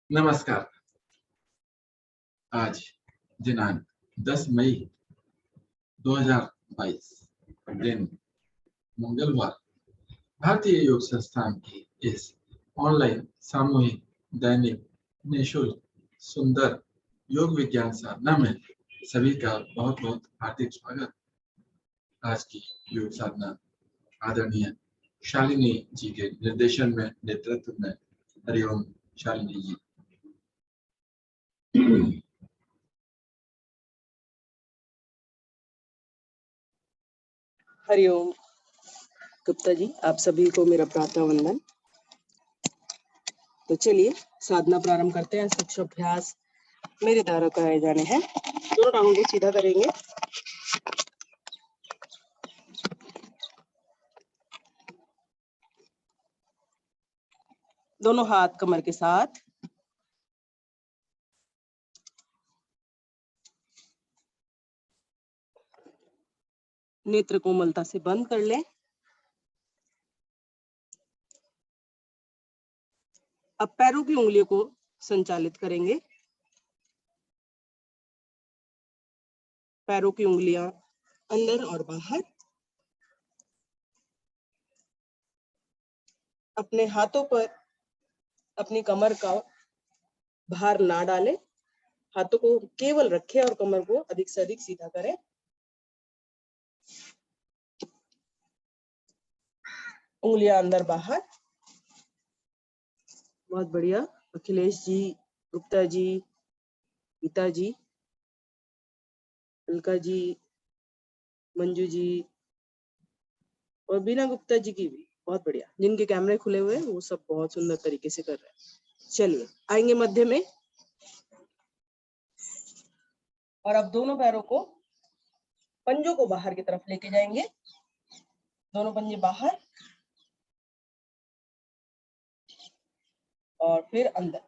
नमस्कार। आज दिनांक 10 मई 2022 दिन मंगलवार भारतीय योग संस्थान की इस ऑनलाइन सामूहिक दैनिक निःशुल्क सुंदर योग विज्ञान साधना में सभी का बहुत बहुत हार्दिक स्वागत। आज की योग साधना आदरणीय शालिनी जी के निर्देशन में नेतृत्व में। हरिओम शालिनी जी। हरिओम गुप्ता जी, आप सभी को मेरा प्रातः वंदन। तो चलिए साधना प्रारंभ करते हैं। सूक्ष्म अभ्यास मेरे द्वारा कराए जाने हैं। दोनों टांगों को सीधा करेंगे। दोनों हाथ कमर के साथ। नेत्र कोमलता से बंद कर लें। अब पैरों की उंगलियों को संचालित करेंगे। पैरों की उंगलियां अंदर और बाहर। अपने हाथों पर अपनी कमर का भार ना डालें। हाथों को केवल रखें और कमर को अधिक से अधिक सीधा करें। उंगलियां अंदर बाहर। बहुत बढ़िया। अखिलेश जी, गुप्ता जी, गीता जी, अलका जी, मंजू जी और बीना गुप्ता जी की भी बहुत बढ़िया। जिनके कैमरे खुले हुए हैं वो सब बहुत सुंदर तरीके से कर रहे हैं। चलिए आएंगे मध्य में और अब दोनों पैरों को, पंजों को बाहर की तरफ लेके जाएंगे। दोनों पंजे बाहर और फिर अंदर।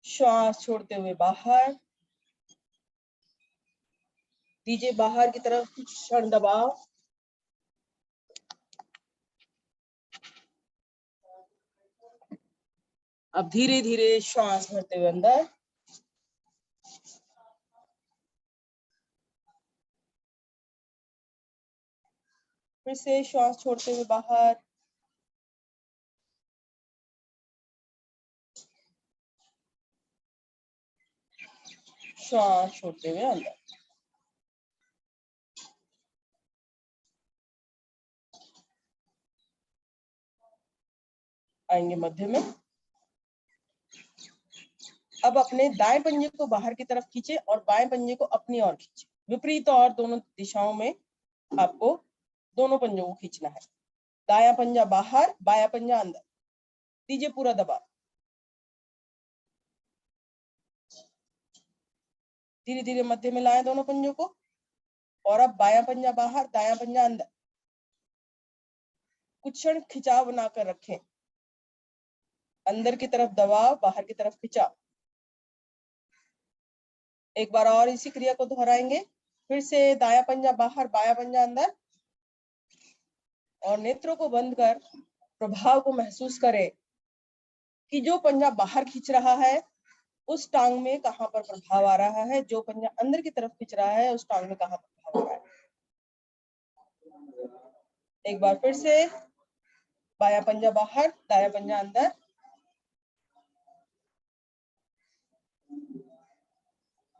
श्वास छोड़ते हुए बाहर दीजिए। बाहर की तरफ कुछ क्षण दबाव। अब धीरे धीरे श्वास भरते हुए अंदर। फिर से श्वास छोड़ते हुए बाहर। श्वास छोड़ते हुए अंदर। आएंगे मध्य में। अब अपने दाएं पंजे को बाहर की तरफ खींचे और बाएं पंजे को अपनी ओर खींचे। विपरीत और दोनों दिशाओं में आपको दोनों पंजों को खींचना है। दायां पंजा बाहर, बायां पंजा अंदर। दीजिए पूरा दबाव। धीरे धीरे मध्य में लाएं दोनों पंजों को और अब बायां पंजा बाहर, दायां पंजा अंदर। कुछ क्षण खिंचाव बनाकर रखें। अंदर की तरफ दबाव, बाहर की तरफ खिंचाव। एक बार और इसी क्रिया को दोहराएंगे। फिर से दायां पंजा बाहर, बायां पंजा अंदर और नेत्रों को बंद कर प्रभाव को महसूस करें कि जो पंजा बाहर खींच रहा है उस टांग में कहां पर प्रभाव आ रहा है, जो पंजा अंदर की तरफ खींच रहा है उस टांग में कहां प्रभाव आ रहा है। एक बार फिर से बायां पंजा बाहर, दायां पंजा अंदर।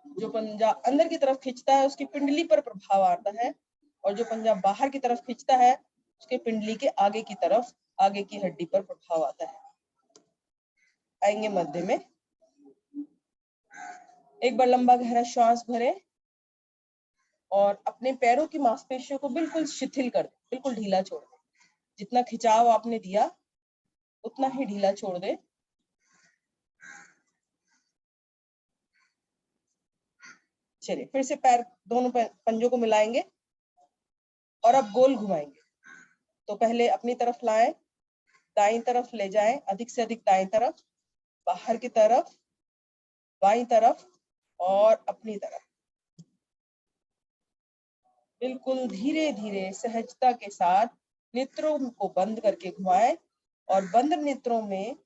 जो पंजा अंदर की तरफ खींचता है उसकी पिंडली पर प्रभाव आता है और जो पंजा बाहर की तरफ खींचता है उसके पिंडली के आगे की तरफ, आगे की हड्डी पर प्रभाव आता है। आएंगे मध्य में। एक बार लंबा गहरा श्वास भरें और अपने पैरों की मांसपेशियों को बिल्कुल शिथिल कर दें, बिल्कुल ढीला छोड़ दें। जितना खिंचाव आपने दिया उतना ही ढीला छोड़ दें। चलिए फिर से पैर, दोनों पंजों को मिलाएंगे और अब गोल घुमाएंगे। तो पहले अपनी तरफ लाएं, दाईं तरफ ले जाएं, अधिक से अधिक दाईं तरफ, बाहर की तरफ, बाईं तरफ और अपनी तरफ। बिल्कुल धीरे धीरे सहजता के साथ नेत्रों को बंद करके घुमाएं और बंद नेत्रों में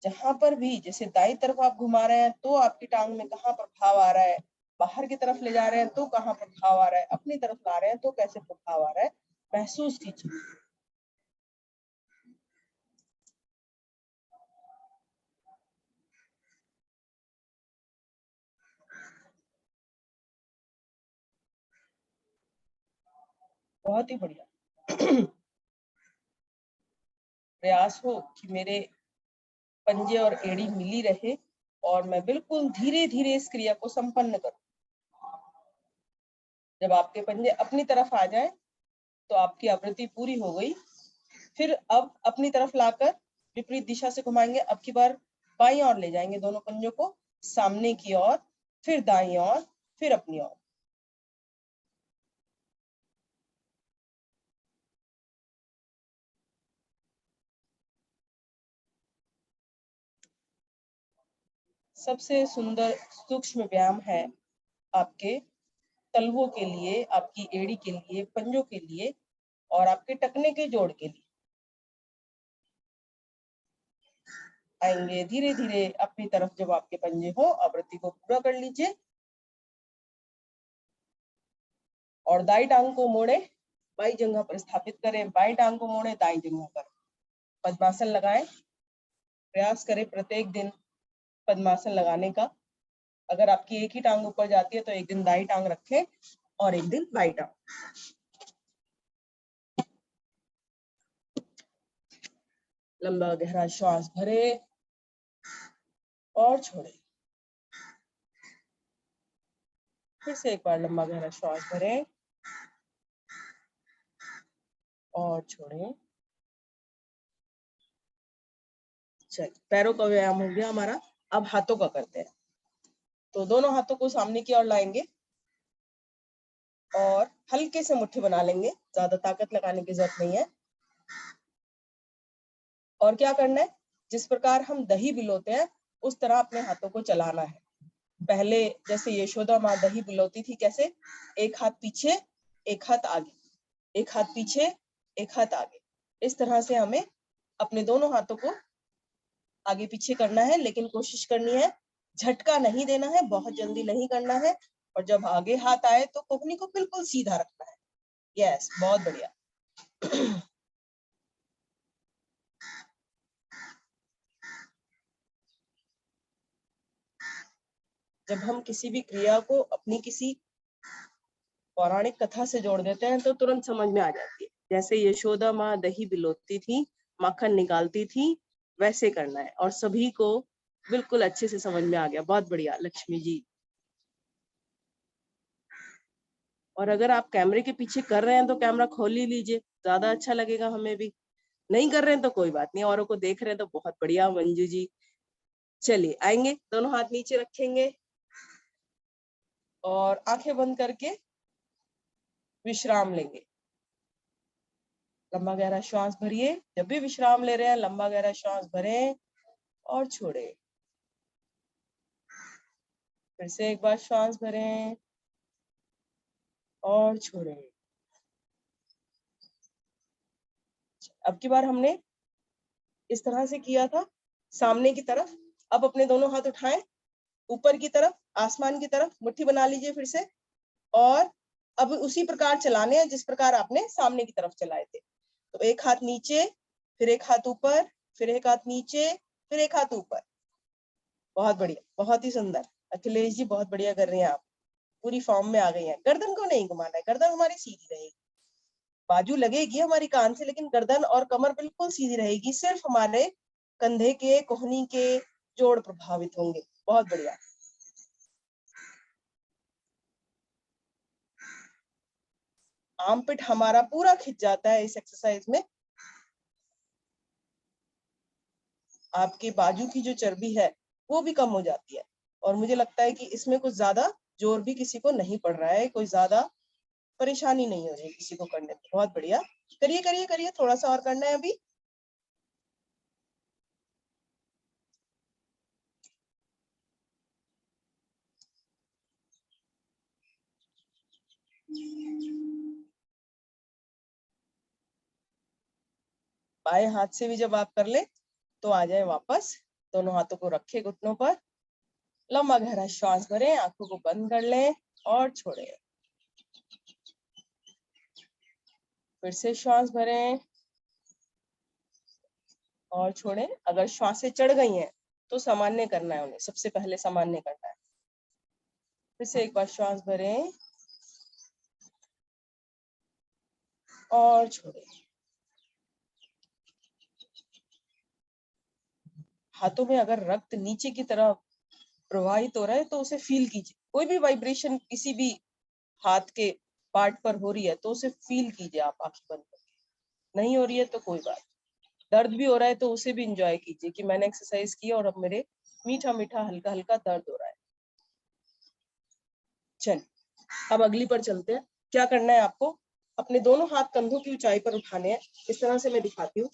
जहां पर भी, जैसे दाई तरफ आप घुमा रहे हैं तो आपकी टांग में कहाँ प्रभाव आ रहा है, बाहर की तरफ ले जा रहे हैं तो कहाँ प्रभाव आ रहा है, अपनी तरफ ला रहे हैं तो कैसे प्रभाव आ रहा है, महसूस कीजिए। बहुत ही बढ़िया। प्रयास हो कि मेरे पंजे और एड़ी मिली रहे और मैं बिल्कुल धीरे धीरे इस क्रिया को संपन्न करूं। जब आपके पंजे अपनी तरफ आ जाए तो आपकी आवृत्ति पूरी हो गई। फिर अब अपनी तरफ लाकर विपरीत दिशा से घुमाएंगे। अब की बार बाईं ओर ले जाएंगे दोनों पंजों को, सामने की ओर, फिर दाईं ओर, फिर अपनी ओर। सबसे सुंदर सूक्ष्म व्यायाम है आपके तलवों के लिए, आपकी एड़ी के लिए, पंजों के लिए और आपके टखने के जोड़ के लिए। आएंगे धीरे धीरे अपनी तरफ, जब आपके पंजे हो आवृत्ति को पूरा कर लीजिए और दाई टांग को मोड़े, बाई जंघा पर स्थापित करें, बाई टांग को मोड़े, दाई जंघा पर पद्मासन लगाएं। प्रयास करें प्रत्येक दिन पद्मासन लगाने का। अगर आपकी एक ही टांग ऊपर जाती है तो एक दिन दाई टांग रखें और एक दिन बाई टांग। लंबा गहरा श्वास भरे और छोड़े। फिर से एक बार लंबा गहरा श्वास भरें और छोड़ें। चलिए, पैरों का व्यायाम हो गया हमारा। अब हाथों का करते हैं। तो दोनों हाथों को सामने की ओर लाएंगे और हल्के से मुट्ठी बना लेंगे, ज्यादा ताकत लगाने की जरूरत नहीं है। और क्या करना है, जिस प्रकार हम दही बिलोते हैं उस तरह अपने हाथों को चलाना है। पहले जैसे यशोदा माँ दही बिलोती थी, कैसे, एक हाथ पीछे एक हाथ आगे, एक हाथ पीछे एक हाथ आगे, इस तरह से हमें अपने दोनों हाथों को आगे पीछे करना है। लेकिन कोशिश करनी है झटका नहीं देना है, बहुत जल्दी नहीं करना है। और जब आगे हाथ आए तो कोहनी को बिल्कुल सीधा रखना है। यस, बहुत बढ़िया। जब हम किसी भी क्रिया को अपनी किसी पौराणिक कथा से जोड़ देते हैं तो तुरंत समझ में आ जाती है। जैसे यशोदा माँ दही बिलोती थी, माखन निकालती थी, वैसे करना है और सभी को बिल्कुल अच्छे से समझ में आ गया। बहुत बढ़िया लक्ष्मी जी। और अगर आप कैमरे के पीछे कर रहे हैं तो कैमरा खोल ही लीजिए, ज्यादा अच्छा लगेगा हमें भी। नहीं कर रहे हैं तो कोई बात नहीं, औरों को देख रहे हैं तो बहुत बढ़िया मंजू जी। चलिए, आएंगे, दोनों हाथ नीचे रखेंगे और आंखें बंद करके विश्राम लेंगे। लंबा गहरा श्वास भरिए। जब भी विश्राम ले रहे हैं लंबा गहरा श्वास भरें और छोड़े। फिर से एक बार श्वास भरें और छोड़े। अब की बार हमने इस तरह से किया था, सामने की तरफ। अब अपने दोनों हाथ उठाएं, ऊपर की तरफ, आसमान की तरफ मुट्ठी बना लीजिए फिर से। और अब उसी प्रकार चलाने हैं जिस प्रकार आपने सामने की तरफ चलाए थे। तो एक हाथ नीचे, फिर एक हाथ ऊपर, फिर एक हाथ नीचे, फिर एक हाथ ऊपर। बहुत बढ़िया, बहुत ही सुंदर। अखिलेश जी बहुत बढ़िया कर रही हैं आप, पूरी फॉर्म में आ गई हैं। गर्दन को नहीं घुमाना है, गर्दन हमारी सीधी रहेगी, बाजू लगेगी हमारी कान से, लेकिन गर्दन और कमर बिल्कुल सीधी रहेगी। सिर्फ हमारे कंधे के, कोहनी के जोड़ प्रभावित होंगे। बहुत बढ़िया। आर्मपिट हमारा पूरा खिंच जाता है इस एक्सरसाइज में। आपके बाजू की जो चर्बी है वो भी कम हो जाती है। और मुझे लगता है कि इसमें कुछ ज्यादा जोर भी किसी को नहीं पड़ रहा है, कोई ज्यादा परेशानी नहीं हो रही किसी को करने में। बहुत बढ़िया, करिए करिए करिए, थोड़ा सा और करना है अभी। बाएं हाथ से भी जब आप कर ले तो आ जाए वापस, दोनों हाथों को रखे घुटनों पर, लंबा गहरा श्वास भरें, आंखों को बंद कर लें और छोड़ें। फिर से श्वास भरें और छोड़ें। अगर श्वासें चढ़ गई हैं तो सामान्य करना है, उन्हें सबसे पहले सामान्य करना है। फिर से एक बार श्वास भरें और छोड़ें। हाथों में अगर रक्त नीचे की तरफ प्रवाहित हो रहा है तो उसे फील कीजिए। कोई भी वाइब्रेशन किसी भी हाथ के पार्ट पर हो रही है तो उसे फील कीजिए आप आंखें बंद करके। नहीं हो रही है तो कोई बात, दर्द भी हो रहा है तो उसे भी एंजॉय कीजिए कि मैंने एक्सरसाइज की और अब मेरे मीठा मीठा हल्का हल्का दर्द हो रहा है। चलिए अब अगली पर चलते हैं। क्या करना है आपको, अपने दोनों हाथ कंधों की ऊंचाई पर उठाने हैं। इस तरह से मैं दिखाती हूँ।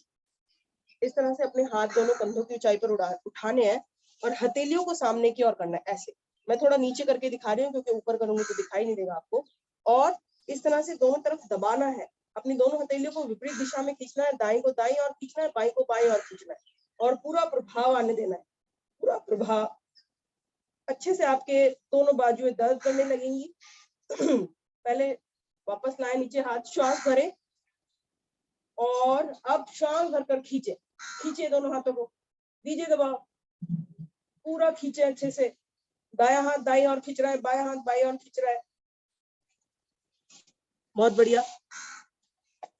इस तरह से अपने हाथ दोनों कंधों की ऊंचाई पर उठाने हैं और हथेलियों को सामने की ओर करना है। ऐसे मैं थोड़ा नीचे करके दिखा रही हूँ क्योंकि ऊपर करूंगी तो दिखाई नहीं देगा आपको। और इस तरह से दोनों तरफ दबाना है। अपनी दोनों हथेलियों को विपरीत दिशा में खींचना है, दाईं को दाईं और खींचना है, बाईं को बाईं और खींचना है और पूरा प्रभाव आने देना है। पूरा प्रभाव अच्छे से आपके दोनों बाजुएं दर्द करने लगेंगी। पहले वापस लाए नीचे, हाथ श्वास भरें और अब श्वास भरकर खींचे। खींचे दोनों हाथों को, दीजिए दबाव, पूरा खींचे अच्छे से। दायां हाथ दाईं और खींच रहा है, बायां हाथ बाईं और खींच रहा है। बहुत बढ़िया,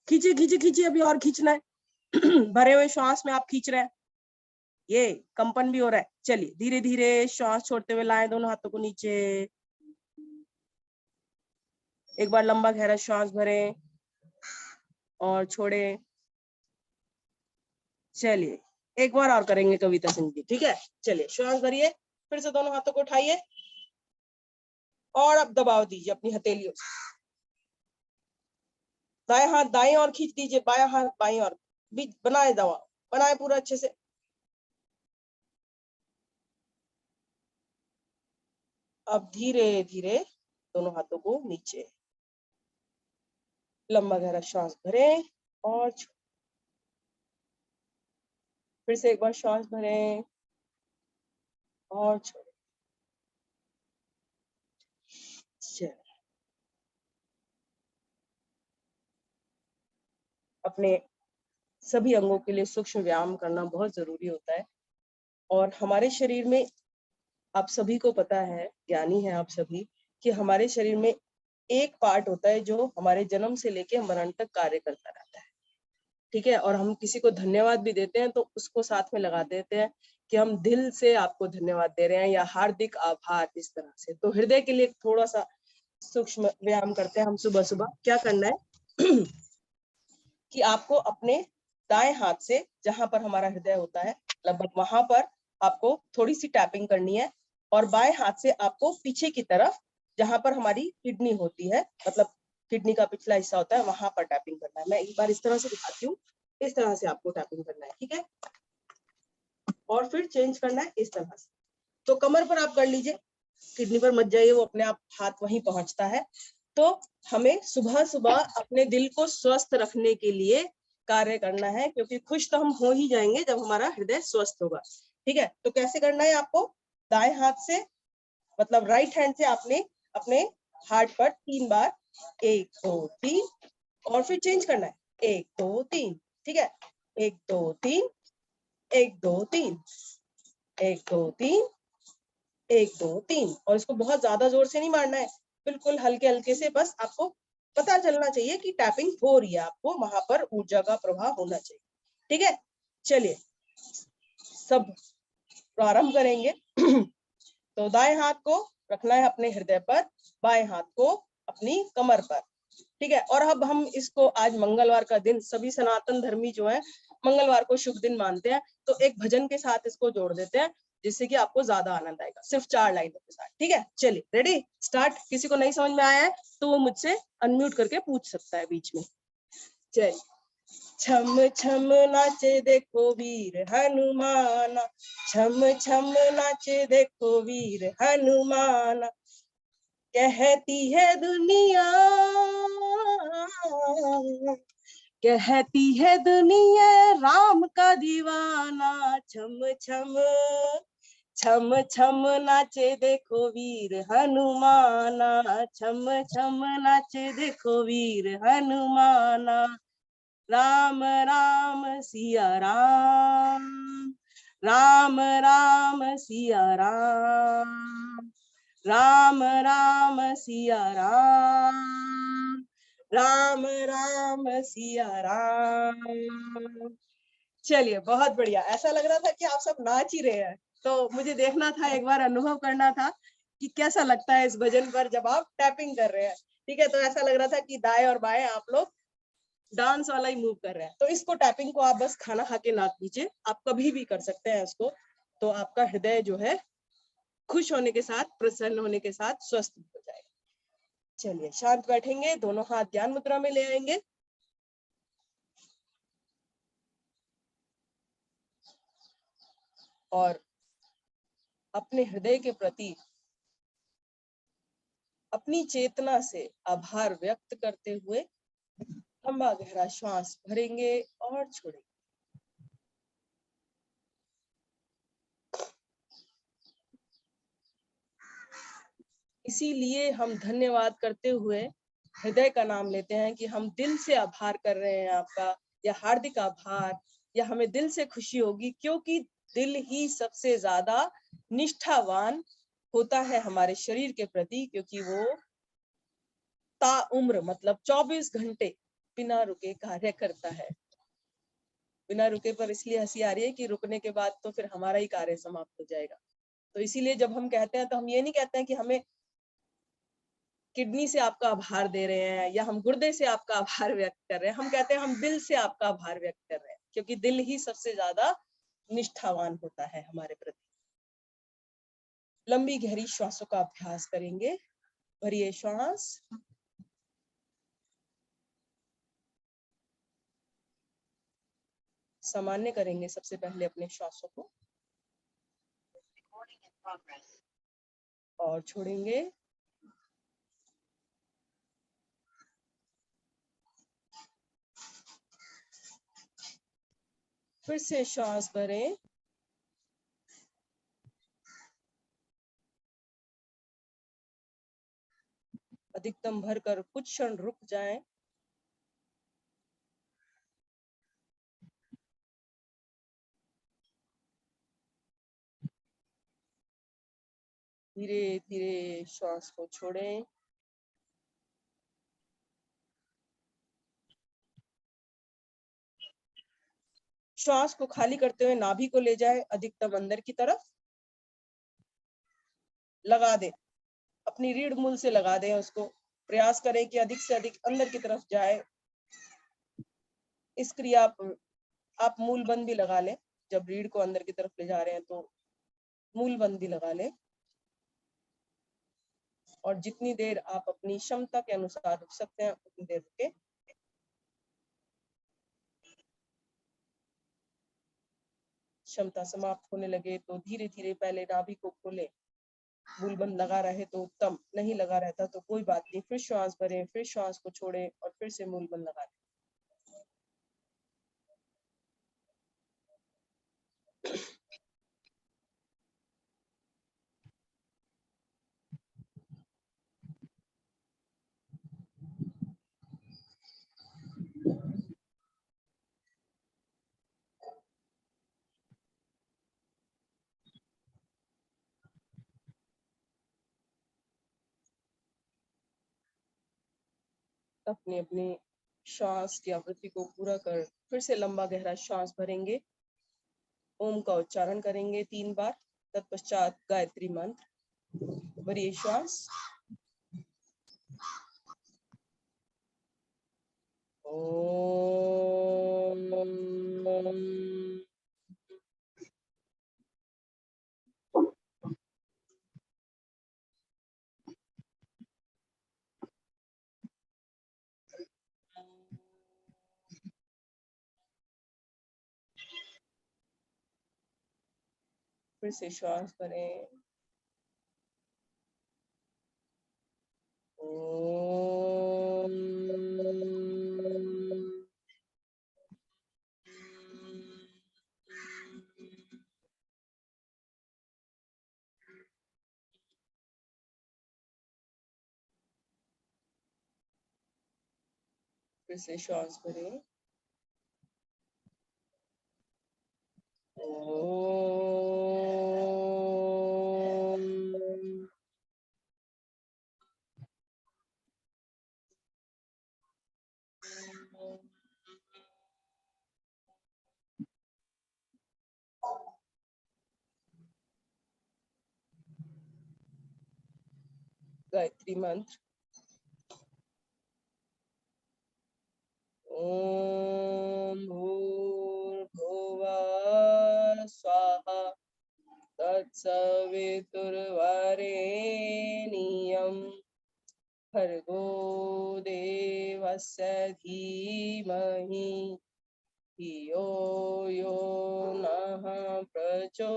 खींचे खींचे खींचे, अभी और खींचना है। भरे हुए श्वास में आप खींच रहे हैं, ये कंपन भी हो रहा है। चलिए धीरे धीरे श्वास छोड़ते हुए लाएं दोनों हाथों को नीचे। एक बार लंबा गहरा श्वास भरें और छोड़ें। चलिए एक बार और करेंगे कविता संगीत, ठीक है। चलिए श्वास भरिए, फिर से दोनों हाथों को उठाइए और अब दबाव दीजिए अपनी हथेलियों से। दाएं हाथ दाएं और खींच दीजिए, बायां हाथ बाईं और, बीच बनाए दबाव, बनाए पूरा अच्छे से। अब धीरे धीरे दोनों हाथों को नीचे, लंबा गहरा श्वास भरें और फिर से एक बार श्वास भरें और छोड़ें। अपने सभी अंगों के लिए सूक्ष्म व्यायाम करना बहुत जरूरी होता है। और हमारे शरीर में, आप सभी को पता है, ज्ञानी है आप सभी, कि हमारे शरीर में एक पार्ट होता है जो हमारे जन्म से लेके मरण तक कार्य करता रहता है, ठीक है। और हम किसी को धन्यवाद भी देते हैं तो उसको साथ में लगा देते हैं कि हम दिल से आपको धन्यवाद दे रहे हैं या हार्दिक आभार, इस तरह से। तो हृदय के लिए थोड़ा सा सूक्ष्म व्यायाम करते हैं हम सुबह सुबह। क्या करना है कि आपको अपने दाएं हाथ से, जहां पर हमारा हृदय होता है लगभग वहां पर आपको थोड़ी सी टैपिंग करनी है और बाएं हाथ से आपको पीछे की तरफ, जहां पर हमारी किडनी होती है, मतलब किडनी का पिछला हिस्सा होता है, वहां पर टैपिंग करना है। मैं एक बार इस तरह से दिखाती हूँ। इस तरह से आपको टैपिंग करना है, ठीक है। और फिर चेंज करना है इस तरह से। तो कमर पर आप कर लीजिए, किडनी पर मत जाइए, वो अपने आप हाथ वहीं पहुंचता है। तो हमें सुबह सुबह अपने दिल को स्वस्थ रखने के लिए कार्य करना है, क्योंकि खुश तो हम हो ही जाएंगे जब हमारा हृदय स्वस्थ होगा, ठीक है। तो कैसे करना है आपको, दाएं हाथ से, मतलब राइट हैंड से आपने अपने हार्ट पर 3 बार 1 2 3 और फिर चेंज करना है 1 2 3, ठीक है। 1 2 3 1 2 3 1 2 3 1 2 3, और इसको बहुत ज्यादा जोर से नहीं मारना है, बिल्कुल हल्के हल्के से, बस आपको पता चलना चाहिए कि टैपिंग हो रही है, आपको वहां पर ऊर्जा का प्रभाव होना चाहिए, ठीक है। चलिए सब प्रारंभ करेंगे। तो दाएं हाथ को रखना है अपने हृदय पर, बाएं हाथ को अपनी कमर पर, ठीक है। और अब हम इसको, आज मंगलवार का दिन, सभी सनातन धर्मी जो है मंगलवार को शुभ दिन मानते हैं, तो एक भजन के साथ इसको जोड़ देते हैं जिससे कि आपको ज्यादा आनंद आएगा, सिर्फ 4 लाइनों के साथ, ठीक है। चलिए रेडी, स्टार्ट। किसी को नहीं समझ में आया है तो वो मुझसे अनम्यूट करके पूछ सकता है बीच में। चलिए। छम छम नाचे देखो वीर हनुमान, छम छम नाचे देखो वीर हनुमान, कहती है दुनिया कहती है दुनिया राम का दीवाना, छम छम छम छम नाचे देखो वीर हनुमाना, छम छम नाचे देखो वीर हनुमाना। राम राम सिया राम, राम राम सिया राम, राम राम सिया राम, राम राम सिया राम। चलिए बहुत बढ़िया। ऐसा लग रहा था कि आप सब नाच ही रहे हैं, तो मुझे देखना था, एक बार अनुभव करना था कि कैसा लगता है इस भजन पर जब आप टैपिंग कर रहे हैं। ठीक है, तो ऐसा लग रहा था कि दाएं और बाएं आप लोग डांस वाला ही मूव कर रहे हैं। तो इसको टैपिंग को आप बस खाना खा के ना कीजिए, आप कभी भी कर सकते हैं इसको। तो आपका हृदय जो है खुश होने के साथ, प्रसन्न होने के साथ स्वस्थ हो जाएगा। चलिए शांत बैठेंगे, दोनों हाथ ध्यान मुद्रा में ले आएंगे और अपने हृदय के प्रति अपनी चेतना से आभार व्यक्त करते हुए लंबा गहरा श्वास भरेंगे और छोड़ेंगे। इसीलिए हम धन्यवाद करते हुए हृदय का नाम लेते हैं कि हम दिल से आभार कर रहे हैं आपका, या हार्दिक आभार, या हमें दिल से खुशी होगी, क्योंकि दिल ही सबसे ज्यादा निष्ठावान होता है हमारे शरीर के प्रति, क्योंकि वो ताउम्र मतलब 24 घंटे बिना रुके कार्य करता है। बिना रुके पर इसलिए हंसी आ रही है कि रुकने के बाद तो फिर हमारा ही कार्य समाप्त हो जाएगा। तो इसीलिए जब हम कहते हैं तो हम ये नहीं कहते हैं कि हमें किडनी से आपका आभार दे रहे हैं या हम गुर्दे से आपका आभार व्यक्त कर रहे हैं, हम कहते हैं हम दिल से आपका आभार व्यक्त कर रहे हैं, क्योंकि दिल ही सबसे ज्यादा निष्ठावान होता है हमारे प्रति। लंबी गहरी श्वासों का अभ्यास करेंगे। भरिए श्वास, सामान्य करेंगे सबसे पहले अपने श्वासों को और छोड़ेंगे। फिर से श्वास भरें, अधिकतम भरकर कुछ क्षण रुक जाएं। धीरे धीरे श्वास को छोड़ें। श्वास को खाली करते हुए नाभि को ले जाए अधिकतम अंदर की तरफ, लगा दे, अपनी रीढ़ मूल से लगा दें उसको। प्रयास करें कि अधिक से अधिक अंदर की तरफ जाए। इस क्रिया आप मूल बंद भी लगा लें, जब रीढ़ को अंदर की तरफ ले जा रहे हैं तो मूल बंद भी लगा लें। और जितनी देर आप अपनी क्षमता के अनुसार रुक सकते हैं उतनी देर रुके। क्षमता समाप्त होने लगे तो धीरे धीरे पहले नाभि को खोलें। मूल बंद लगा रहे तो उत्तम, नहीं लगा रहता तो कोई बात नहीं। फिर श्वास भरें, फिर श्वास को छोड़ें और फिर से मूल बंद लगा लें। अपने अपने श्वास की आवृत्ति को पूरा कर फिर से लंबा गहरा श्वास भरेंगे। ओम का उच्चारण करेंगे 3 बार, तत्पश्चात गायत्री मंत्र। भरिए श्वास, ओम। फिर से श्वास भरें, ओम। फिर से श्वास भरें। गायत्री मंत्र। ओम भूर्भुवः स्वाहा तत्सवितुर्वरेण्यं भर्गो देवस्य धीमहि धियो यो नः प्रचोदयात्।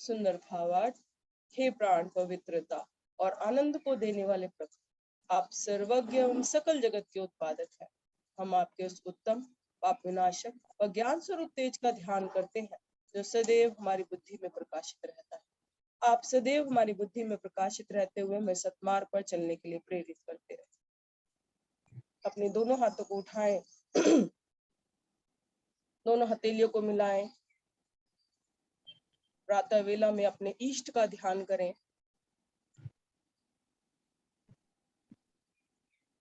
सुंदर भावार्थ। हे प्राण पवित्रता और आनंद को देने वाले प्रभु, आप सर्वज्ञ एवं सकल जगत के उत्पादक हैं। हम आपके उस उत्तम पाप विनाशक और ज्ञान स्वरूप तेज का ध्यान करते हैं जो सदैव हमारी बुद्धि में प्रकाशित रहता है। आप सदैव हमारी बुद्धि में प्रकाशित रहते हुए हमें सत्मार्ग पर चलने के लिए प्रेरित करते रहे। अपने दोनों हाथों को उठाएं, दोनों हथेलियों को मिलाएं। प्रातः वेला में अपने इष्ट का ध्यान करें।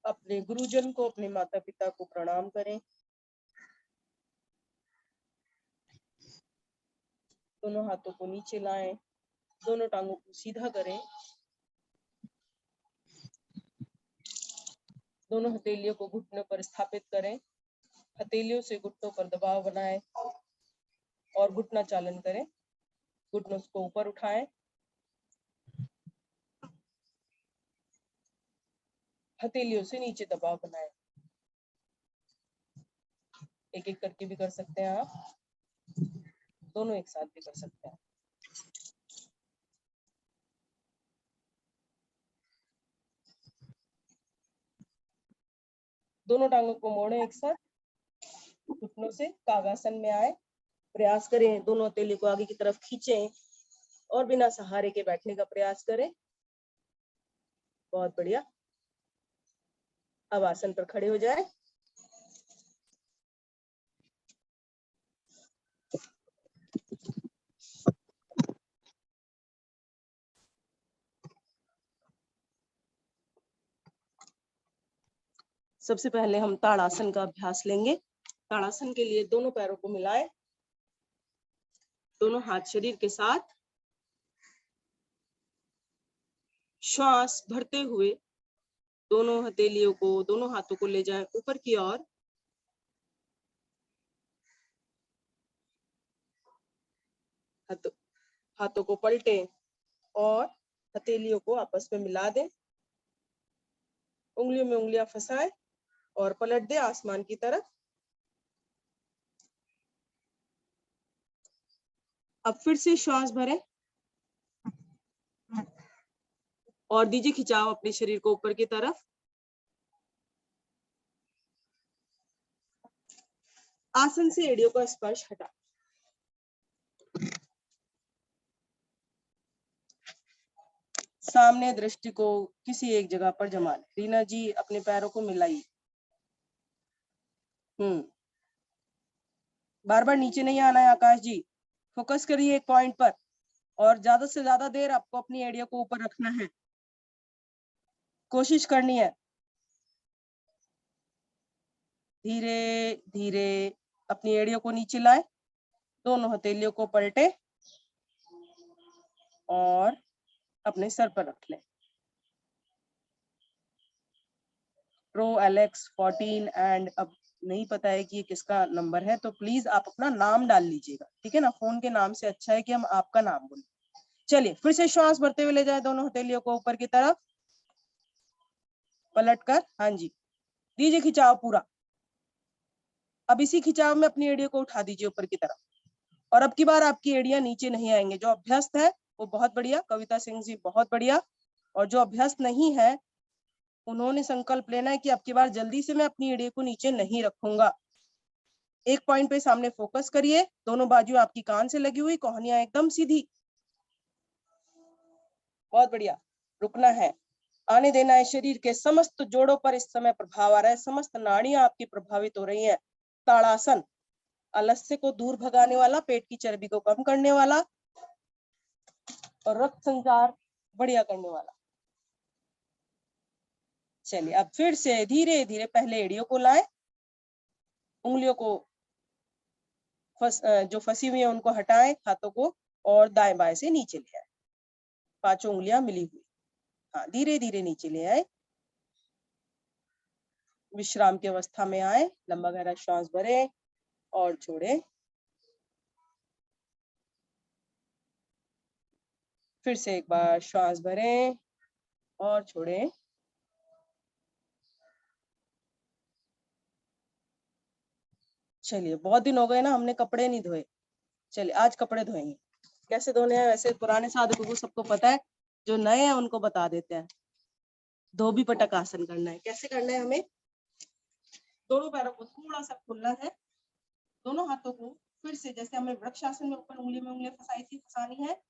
अपने गुरुजन को, अपने माता पिता को प्रणाम करें। दोनों हाथों को नीचे लाएं, दोनों टांगों को सीधा करें। दोनों हथेलियों को घुटनों पर स्थापित करें। हथेलियों से घुटनों पर दबाव बनाएं और घुटना चालन करें। घुटनों को ऊपर उठाएं। हथेलियों से नीचे दबाव बनाएं। एक एक करके भी कर सकते हैं आप, दोनों एक साथ भी कर सकते हैं। दोनों टांगों को मोड़ें एक साथ, घुटनों से कागासन में आए। प्रयास करें दोनों हथेली को आगे की तरफ खींचें और बिना सहारे के बैठने का प्रयास करें। बहुत बढ़िया। अब आसन पर खड़े हो जाए। सबसे पहले हम ताड़ासन का अभ्यास लेंगे। ताड़ासन के लिए दोनों पैरों को मिलाएं, दोनों हाथ शरीर के साथ, श्वास भरते हुए दोनों हथेलियों को, दोनों हाथों को ले जाएं ऊपर की ओर। हाथों को पलटें और हथेलियों को आपस में मिला दें। उंगलियों में उंगलियां फंसाएं और पलट दें आसमान की तरफ। अब फिर से श्वास भरें और दीजिए खिंचाव अपने शरीर को ऊपर की तरफ। आसन से एड़ियों का स्पर्श हटा। सामने दृष्टि को किसी एक जगह पर जमा लें। रीना जी अपने पैरों को मिलाइए। बार बार नीचे नहीं आना है। आकाश जी फोकस करिए एक पॉइंट पर और ज्यादा से ज्यादा देर आपको अपनी एड़ियों को ऊपर रखना है, कोशिश करनी है। धीरे धीरे अपनी एड़ियों को नीचे लाएं, दोनों हथेलियों को पलटे और अपने सर पर रख लें। प्रो एलेक्स 14 एंड अब नहीं पता है कि ये किसका नंबर है, तो प्लीज आप अपना नाम डाल लीजिएगा, ठीक है ना। फोन के नाम से अच्छा है कि हम आपका नाम बोलें। चलिए फिर से श्वास भरते हुए ले जाए दोनों हथेलियों को ऊपर की तरफ, पलट कर। हाँ जी, दीजिए खिंचाव पूरा। अब इसी खिंचाव में अपनी एड़ियों को उठा दीजिए ऊपर की तरफ और अब की बार आपकी एड़ियां नीचे नहीं आएंगे। जो अभ्यस्त है वो बहुत बढ़िया, कविता सिंह जी बहुत बढ़िया, और जो अभ्यस्त नहीं है उन्होंने संकल्प लेना है कि अब की बार जल्दी से मैं अपनी एड़ियों को नीचे नहीं रखूंगा। एक पॉइंट पे सामने फोकस करिए, दोनों बाजू आपकी कान से लगी हुई, कोहनियां एकदम सीधी। बहुत बढ़िया, रुकना है। आने देना है। शरीर के समस्त जोड़ों पर इस समय प्रभाव आ रहा है, समस्त नाड़ियां आपकी प्रभावित हो रही हैं। ताड़ासन, आलस्य को दूर भगाने वाला, पेट की चर्बी को कम करने वाला और रक्त संचार बढ़िया करने वाला। चलिए अब फिर से धीरे धीरे पहले एड़ियों को लाए, उंगलियों को जो फंसी हुई है उनको हटाएं, हाथों को, और दाएं बाएं से नीचे ले आए। पांचों उंगलियां मिली हुई, हाँ धीरे धीरे नीचे ले आए। विश्राम की अवस्था में आए, लंबा गहरा श्वास भरें और छोड़ें। फिर से एक बार श्वास भरें और छोड़ें। चलिए बहुत दिन हो गए ना, हमने कपड़े नहीं धोए। चलिए आज कपड़े धोएंगे। कैसे धोने हैं, वैसे पुराने साधकों को सबको पता है, जो नए हैं उनको बता देते हैं। धोबी पटक आसन करना है। कैसे करना है हमें? दोनों पैरों को थोड़ा सा खोलना है, दोनों हाथों को फिर से जैसे हमें वृक्षासन में ऊपर उंगली में उंगली फंसाई थी, फंसानी है,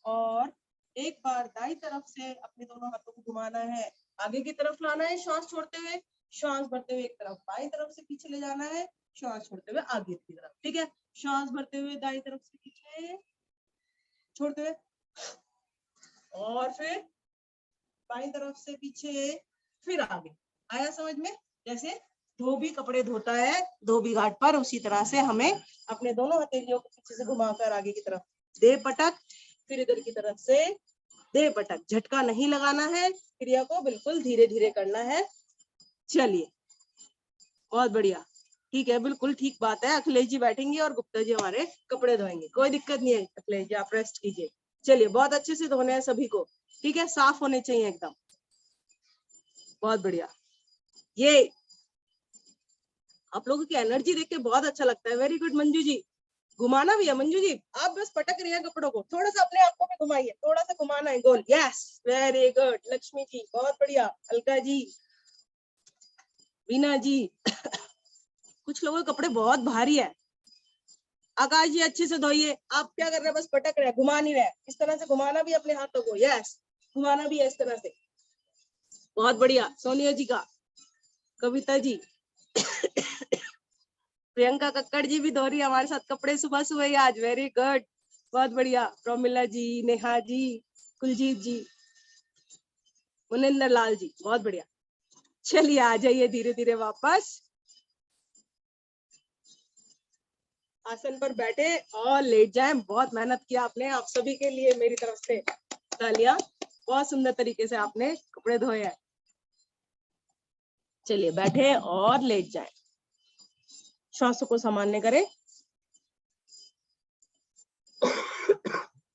और एक बार दाईं तरफ से अपने दोनों हाथों को घुमाना है, आगे की तरफ लाना है श्वास छोड़ते हुए, श्वास भरते हुए एक तरफ बाईं तरफ से पीछे ले जाना है, श्वास छोड़ते हुए आगे की तरफ। ठीक है, श्वास भरते हुए दाईं तरफ से पीछे छोड़ते हुए, और फिर बाईं तरफ से पीछे, फिर आगे। आया समझ में? जैसे धोबी कपड़े धोता है धोबी घाट पर, उसी तरह से हमें अपने दोनों हथेलियों को पीछे से घुमाकर आगे की तरफ दे पटक, फिर इधर की तरफ से दे पटक। झटका नहीं लगाना है, क्रिया को बिल्कुल धीरे धीरे करना है। चलिए बहुत बढ़िया, ठीक है, बिल्कुल ठीक बात है। अखिलेश जी बैठेंगे और गुप्ता जी हमारे कपड़े धोएंगे, कोई दिक्कत नहीं है। अखिलेश जी आप रेस्ट कीजिए। चलिए बहुत अच्छे से धोने हैं सभी को, ठीक है, साफ होने चाहिए एकदम। बहुत बढ़िया, ये आप लोगों की एनर्जी देख के बहुत अच्छा लगता है। वेरी गुड मंजू जी, घुमाना भी है मंजू जी, आप बस पटक रही हैं कपड़ों को, थोड़ा सा अपने आप को भी घुमाइए, थोड़ा सा घुमाना है गोल। Yes very good Lakshmi ji, बहुत बढ़िया। अलका जी, वीना जी कुछ लोगों के कपड़े बहुत भारी है। आकाश जी अच्छे से धोइए। आप क्या कर रहे हैं? बस पटक रहे हैं, घुमा नहीं रहे। इस तरह से घुमाना भी अपने हाथों को, यस घुमाना भी है इस तरह से। बहुत बढ़िया। सोनिया जी का, कविता जी प्रियंका कक्कड़ जी भी धो रही है हमारे साथ कपड़े सुबह सुबह ही आज। वेरी गुड, बहुत बढ़िया। प्रोमिला जी, नेहा जी, कुलजीत जी, मुनिंदर लाल जी, बहुत बढ़िया। चलिए आ जाइए धीरे धीरे वापस आसन पर बैठे और लेट जाएं। बहुत मेहनत किया आपने, आप सभी के लिए मेरी तरफ से तालियां। बहुत सुंदर तरीके से आपने कपड़े धोए हैं। चलिए बैठे और लेट जाएं, श्वासों को सामान्य करें।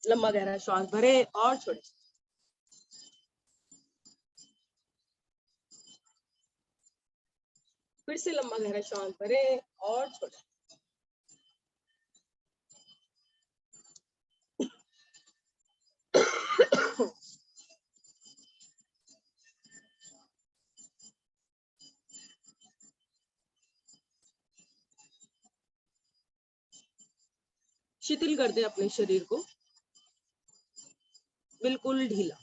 लंबा गहरा श्वास भरे और छोड़े। फिर से लंबा गहरा श्वास भरे और छोड़े। शिथिल कर दे अपने शरीर को, बिल्कुल ढीला।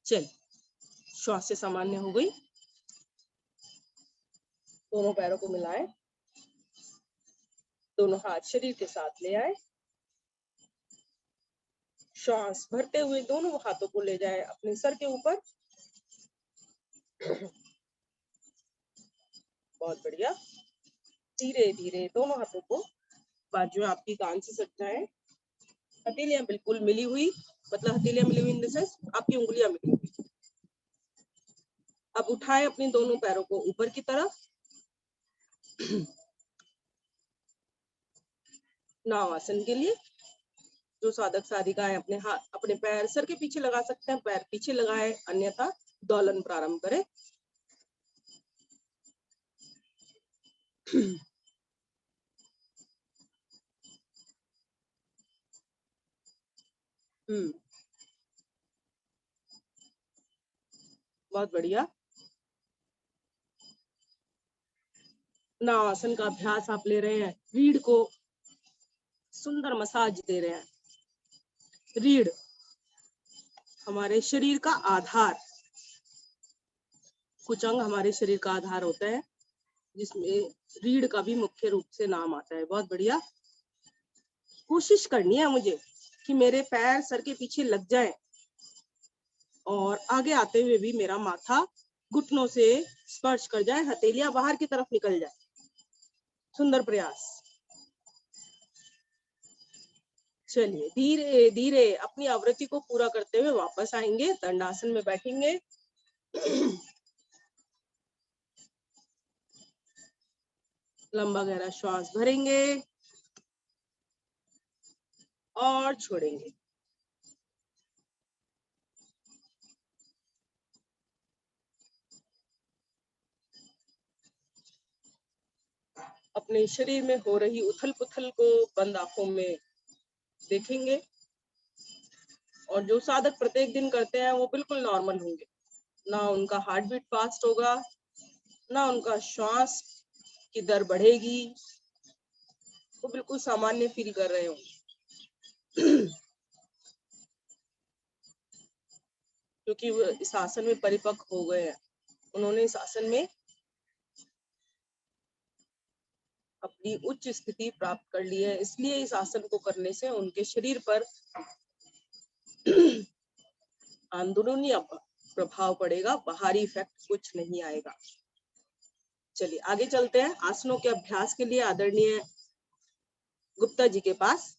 चल श्वास से सामान्य हो गई। दोनों पैरों को मिलाएं, दोनों हाथ शरीर के साथ ले आए। श्वास भरते हुए दोनों हाथों को ले जाए अपने सर के ऊपर। बहुत बढ़िया। धीरे धीरे दोनों हाथों को बाजू आपकी कान से सट जाए। हथेलियां बिल्कुल मिली हुई, मतलब हथेलियां मिली हुई इन द सेंस आपकी उंगलियां मिली हुई। अब उठाएं अपने दोनों पैरों को ऊपर की तरफ। नाव आसन के लिए जो साधक साधिकाएं अपने हाथ अपने पैर सर के पीछे लगा सकते हैं, पैर पीछे लगाए, अन्यथा दोलन प्रारंभ करें। बहुत बढ़िया। नाव आसन का अभ्यास आप ले रहे हैं, रीढ़ को सुंदर मसाज दे रहे हैं। रीढ़ हमारे शरीर का आधार, कुछ अंग हमारे शरीर का आधार होता है, जिसमें रीढ़ का भी मुख्य रूप से नाम आता है। बहुत बढ़िया। कोशिश करनी है मुझे कि मेरे पैर सर के पीछे लग जाएं और आगे आते हुए भी मेरा माथा घुटनों से स्पर्श कर जाए, हथेलियां बाहर की तरफ निकल जाए। सुंदर प्रयास। चलिए धीरे धीरे अपनी आवृत्ति को पूरा करते हुए वापस आएंगे, दंडासन में बैठेंगे। लंबा गहरा श्वास भरेंगे और छोड़ेंगे। अपने शरीर में हो रही उथल पुथल को बंद आंखों में देखेंगे, और जो साधक प्रत्येक दिन करते हैं वो बिल्कुल नॉर्मल होंगे। ना उनका हार्ट बीट फास्ट होगा, ना उनका श्वास की दर बढ़ेगी, वो बिल्कुल सामान्य फील कर रहे होंगे। क्योंकि वो इस आसन में परिपक्व हो गए हैं, उन्होंने इस आसन में अपनी उच्च स्थिति प्राप्त कर ली है, इसलिए इस आसन को करने से उनके शरीर पर अंदरूनी प्रभाव पड़ेगा, बाहरी इफेक्ट कुछ नहीं आएगा। चलिए आगे चलते हैं। आसनों के अभ्यास के लिए आदरणीय गुप्ता जी के पास